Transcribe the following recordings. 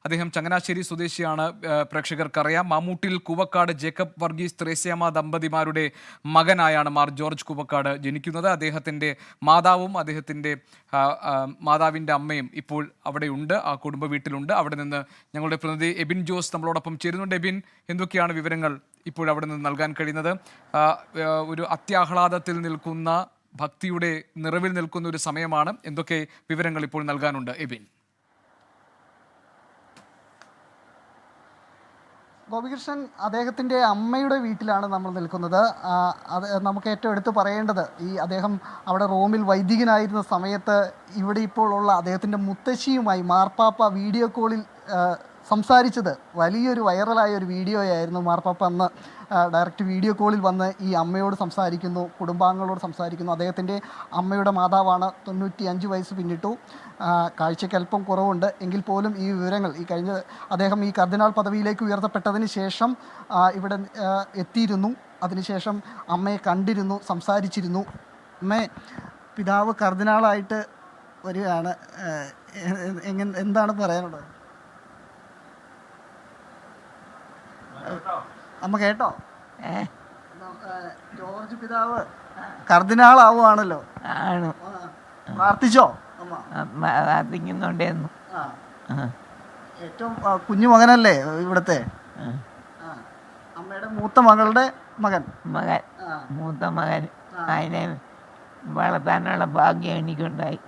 അദ്ദേഹം ചങ്ങനാശ്ശേരി സ്വദേശിയാണ്. പ്രേക്ഷകർക്കറിയാം. മാമൂട്ടിൽ Koovakad Jacob Varghese Thresiamma ദമ്പതിമാരുടെ മകനായാണ് Mar George Koovakad ജനിക്കുന്നത്. അദ്ദേഹത്തിൻ്റെ മാതാവും അദ്ദേഹത്തിൻ്റെ മാതാവിൻ്റെ അമ്മയും ഇപ്പോൾ അവിടെയുണ്ട്, ആ കുടുംബ വീട്ടിലുണ്ട്. അവിടെ നിന്ന് ഞങ്ങളുടെ പ്രതിനിധി എബിൻ ജോസ് നമ്മളോടൊപ്പം ചേരുന്നുണ്ട്. എബിൻ, എന്തൊക്കെയാണ് വിവരങ്ങൾ ഇപ്പോൾ അവിടെ നിന്ന് നൽകാൻ കഴിയുന്നത്? ഒരു അത്യാഹ്ലാദത്തിൽ നിൽക്കുന്ന, ഭക്തിയുടെ നിറവിൽ നിൽക്കുന്ന ഒരു സമയമാണ്. എന്തൊക്കെ വിവരങ്ങൾ ഇപ്പോൾ നൽകാനുണ്ട് എബിൻ? ഗോപികൃഷ്ണൻ, അദ്ദേഹത്തിൻ്റെ അമ്മയുടെ വീട്ടിലാണ് നമ്മൾ നിൽക്കുന്നത്. അത് നമുക്ക് ഏറ്റവും എടുത്തു പറയേണ്ടത്, അദ്ദേഹം അവിടെ റോമിൽ വൈദികനായിരുന്ന സമയത്ത് ഇവിടെ ഇപ്പോൾ ഉള്ള അദ്ദേഹത്തിൻ്റെ മുത്തശ്ശിയുമായി മാർപ്പാപ്പ വീഡിയോ കോളിൽ സംസാരിച്ചത് വലിയൊരു വൈറലായ ഒരു വീഡിയോ ആയിരുന്നു. മാർപ്പാപ്പ അന്ന് ഡയറക്റ്റ് വീഡിയോ കോളിൽ വന്ന് ഈ അമ്മയോട് സംസാരിക്കുന്നു, കുടുംബാംഗങ്ങളോട് സംസാരിക്കുന്നു. അദ്ദേഹത്തിൻ്റെ അമ്മയുടെ മാതാവാണ്, 95 വയസ്സ് പിന്നിട്ടു, കാഴ്ചയ്ക്ക് അല്പം കുറവുണ്ട്. എങ്കിൽ പോലും ഈ വിവരങ്ങൾ അദ്ദേഹം ഈ കർദിനാൾ പദവിയിലേക്ക് ഉയർത്തപ്പെട്ടതിന് ശേഷം ഇവിടെ എത്തിയിരുന്നു. അതിനുശേഷം അമ്മയെ കണ്ടിരുന്നു, സംസാരിച്ചിരുന്നു. പിതാവ് കർദിനാളായിട്ട് വരികയാണ്. എന്താണ് പറയാനുള്ളത്? അമ്മ കേട്ടോ? ജോർജ് പിതാവ് കർദിനാൾ ആവുകയാണല്ലോ. പ്രാർത്ഥിച്ചോ? പ്രാർത്ഥിക്കുന്നുണ്ടായിരുന്നു. ഏറ്റവും കുഞ്ഞു മകനല്ലേ ഇവിടുത്തെ? അമ്മയുടെ മൂത്ത മകളുടെ മകൻ. മൂത്ത മകൻ. അതിനെ വളർത്താനുള്ള ഭാഗ്യം എനിക്കുണ്ടായി.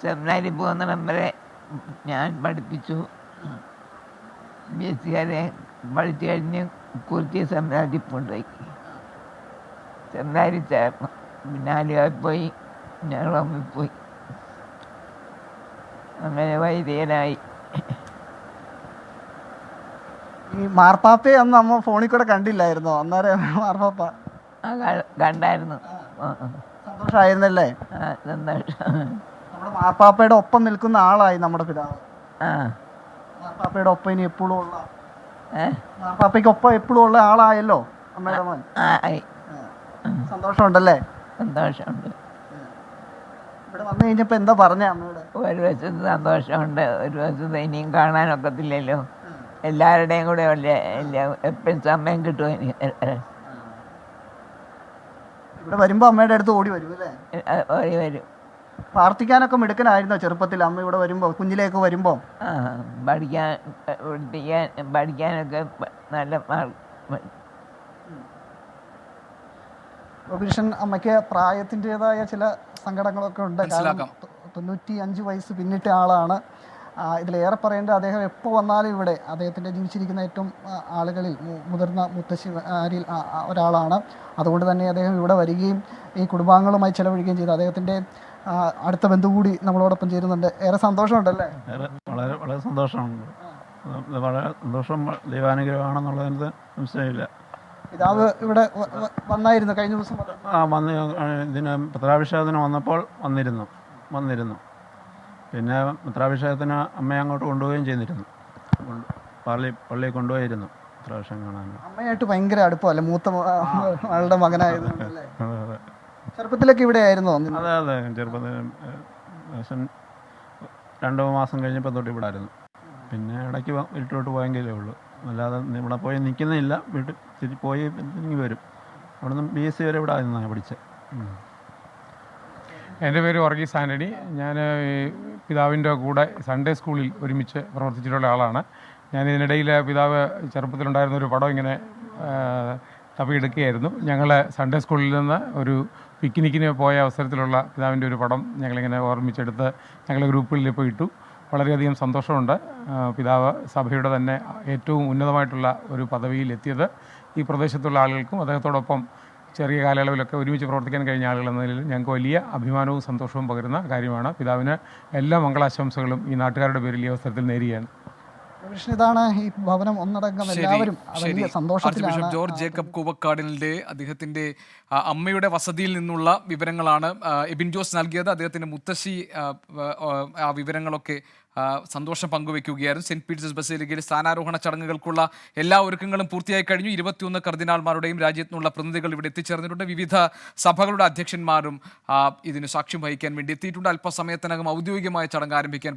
സെമിനാരിൽ പോകുന്നിടം വരെ ഞാൻ പഠിപ്പിച്ചു. ബിഎസ്സിക്കാരെ പഠിച്ചു കഴിഞ്ഞ് കുറിച്ച് സെമിനാരിൽ കൊണ്ടുപോയി. സെമിനാരിൽ ചേർന്നു. പിന്നെ ആലുവയിൽ പോയി, ഞാൻ റോമിൽ പോയി. അങ്ങനെ വൈദികനായി. ഈ മാർപ്പാപ്പയെ അന്ന് അമ്മ ഫോണിൽ കൂടെ കണ്ടില്ലായിരുന്നോ? അന്നേരം മാർപ്പാപ്പ കണ്ടായിരുന്നു. സന്തോഷമായിരുന്നല്ലേ? സന്തോഷം. നമ്മുടെ മാർപ്പാപ്പയുടെ ഒപ്പം നിൽക്കുന്ന ആളായി നമ്മുടെ പിതാവ്. മാർപ്പാപ്പയുടെ ഒപ്പം ഇനി എപ്പോഴും ഉള്ള, മാർപ്പാപ്പയ്ക്ക് ഒപ്പം എപ്പോഴും ഉള്ള ആളായല്ലോ അമ്മയുടെ മോൻ. സന്തോഷമുണ്ടല്ലേ? സന്തോഷമുണ്ട്. ഇവിടെ വന്നു കഴിഞ്ഞപ്പോ എന്താ പറഞ്ഞ അമ്മയോട്? ഒരു വശത്ത് സന്തോഷമുണ്ട്, ഒരു വശത്ത് ഇനിയും കാണാനൊക്കത്തില്ലല്ലോ. എല്ലാവരുടെയും കൂടെ അല്ലേ, എപ്പോഴും സമയം കിട്ടും. ഇവിടെ വരുമ്പോ അമ്മയുടെ അടുത്ത് ഓടി വരും അല്ലേ? ഓടി വരും. പ്രാർത്ഥിക്കാനൊക്കെ മിടുക്കനായിരുന്നോ ചെറുപ്പത്തിൽ അമ്മ ഇവിടെ വരുമ്പോ, കുഞ്ഞിലേക്ക് വരുമ്പോ? പഠിക്കാനൊക്കെ നല്ല ഗോപികൃഷ്ണൻ, അമ്മയ്ക്ക് പ്രായത്തിൻ്റെതായ ചില സങ്കടങ്ങളൊക്കെ ഉണ്ട്. കാരണം 95 വയസ്സ് പിന്നിട്ട ആളാണ്. ഇതിലേറെ പറയേണ്ടത്, അദ്ദേഹം എപ്പോൾ വന്നാലും ഇവിടെ അദ്ദേഹത്തിൻ്റെ ജീവിച്ചിരിക്കുന്ന ഏറ്റവും ആളുകളിൽ മുതിർന്ന മുത്തശ്ശിമാരിൽ ഒരാളാണ്. അതുകൊണ്ട് തന്നെ അദ്ദേഹം ഇവിടെ വരികയും ഈ കുടുംബാംഗങ്ങളുമായി ചെലവഴിക്കുകയും ചെയ്തു. അദ്ദേഹത്തിൻ്റെ അടുത്ത ബന്ധു കൂടി നമ്മളോടൊപ്പം ചേരുന്നുണ്ട്. ഏറെ സന്തോഷമുണ്ടല്ലേ? വളരെ വളരെ സന്തോഷമുണ്ട്. വളരെ സന്തോഷം, ദൈവാനുഗ്രഹമാണെന്നുള്ളതിന് സംശയമില്ല. പിതാവ് ഇവിടെ വന്നായിരുന്നു കഴിഞ്ഞ ദിവസം? ഇതിന് പത്രാഭിഷേകത്തിന് വന്നപ്പോൾ വന്നിരുന്നു. പിന്നെ പത്രാഭിഷേകത്തിന് അമ്മയെ അങ്ങോട്ട് കൊണ്ടുപോവുകയും ചെയ്തിരുന്നു. പള്ളിയിൽ കൊണ്ടുപോയിരുന്നു പത്രാഭിഷേകം കാണാൻ. അമ്മയായിട്ട് ഭയങ്കര അടുപ്പമല്ലേ, മൂത്ത ആളുടെ മകനായിരുന്നു? ചെറുപ്പത്തിലൊക്കെ ഇവിടെ ആയിരുന്നോ? അതെ, ചെറുപ്പത്തിൽ 2 മാസം കഴിഞ്ഞപ്പോൾ തൊട്ട് ഇവിടെ ആയിരുന്നു. പിന്നെ ഇടയ്ക്ക് വീട്ടിലോട്ട് പോയെങ്കിലേ ഉള്ളൂ, അല്ലാതെ ഇവിടെ പോയി നിൽക്കുന്നില്ല. വീട്ടിൽ തിരിച്ച് പോയി വരും. അവിടെ നിന്ന് BSc വരെ ഇവിടെ ആയിരുന്നു പഠിച്ചത്. എൻ്റെ പേര് വർഗീസ് ആൻ്റണി. ഞാൻ പിതാവിൻ്റെ കൂടെ സൺഡേ സ്കൂളിൽ ഒരുമിച്ച് പ്രവർത്തിച്ചിട്ടുള്ള ആളാണ്. ഞാൻ ഇതിനിടയിൽ പിതാവ് ചെറുപ്പത്തിലുണ്ടായിരുന്ന ഒരു പടം ഇങ്ങനെ തപ്പിയെടുക്കുകയായിരുന്നു. ഞങ്ങൾ സൺഡേ സ്കൂളിൽ നിന്ന് ഒരു പിക്നിക്കിന് പോയ അവസരത്തിലുള്ള പിതാവിൻ്റെ ഒരു പടം ഞങ്ങളിങ്ങനെ ഓർമ്മിച്ചെടുത്ത് ഞങ്ങളെ ഗ്രൂപ്പുകളിൽ ഇപ്പോൾ ഇട്ടു. വളരെയധികം സന്തോഷമുണ്ട്. പിതാവ് സഭയുടെ തന്നെ ഏറ്റവും ഉന്നതമായിട്ടുള്ള ഒരു പദവിയിൽ എത്തിയത് ഈ പ്രദേശത്തുള്ള ആളുകൾക്കും അദ്ദേഹത്തോടൊപ്പം ചെറിയ കാലയളവിലൊക്കെ ഒരുമിച്ച് പ്രവർത്തിക്കാൻ കഴിഞ്ഞ ആളുകൾ എന്നതിൽ ഞങ്ങൾക്ക് വലിയ അഭിമാനവും സന്തോഷവും പകരുന്ന കാര്യമാണ്. പിതാവിന് എല്ലാ മംഗളാശംസകളും ഈ നാട്ടുകാരുടെ പേരിൽ ഈ അവസരത്തിൽ നേരുകയാണ്. ഇതാണ് ഈ ഭവനം ഒന്നടങ്കം എല്ലാവരും സന്തോഷത്തിലാണ്. ജോർജ് ജേക്കബ് കൂവക്കാടിൻ്റെ അദ്ദേഹത്തിൻ്റെ അമ്മയുടെ വസതിയിൽ നിന്നുള്ള വിവരങ്ങളാണ് എബിൻ ജോസ് നൽകിയത്. അദ്ദേഹത്തിൻ്റെ മുത്തശ്ശി ആ വിവരങ്ങളൊക്കെ സന്തോഷം പങ്കുവയ്ക്കുകയായിരുന്നു. സെന്റ് പീറ്റേഴ്സ് ബസേലിക്കയിൽ സ്ഥാനാരോഹണ ചടങ്ങുകൾക്കുള്ള എല്ലാ ഒരുക്കങ്ങളും പൂർത്തിയായി കഴിഞ്ഞു. 21 കർദിനാൾമാരുടെയും രാജ്യത്തിനുള്ള പ്രതിനിധികൾ ഇവിടെ എത്തിച്ചേർന്നിട്ടുണ്ട്. വിവിധ സഭകളുടെ അധ്യക്ഷന്മാരും ഇതിന് സാക്ഷ്യം വഹിക്കാൻ വേണ്ടി എത്തിയിട്ടുണ്ട്. അല്പസമയത്തിനകം ഔദ്യോഗികമായ ചടങ്ങ് ആരംഭിക്കാൻ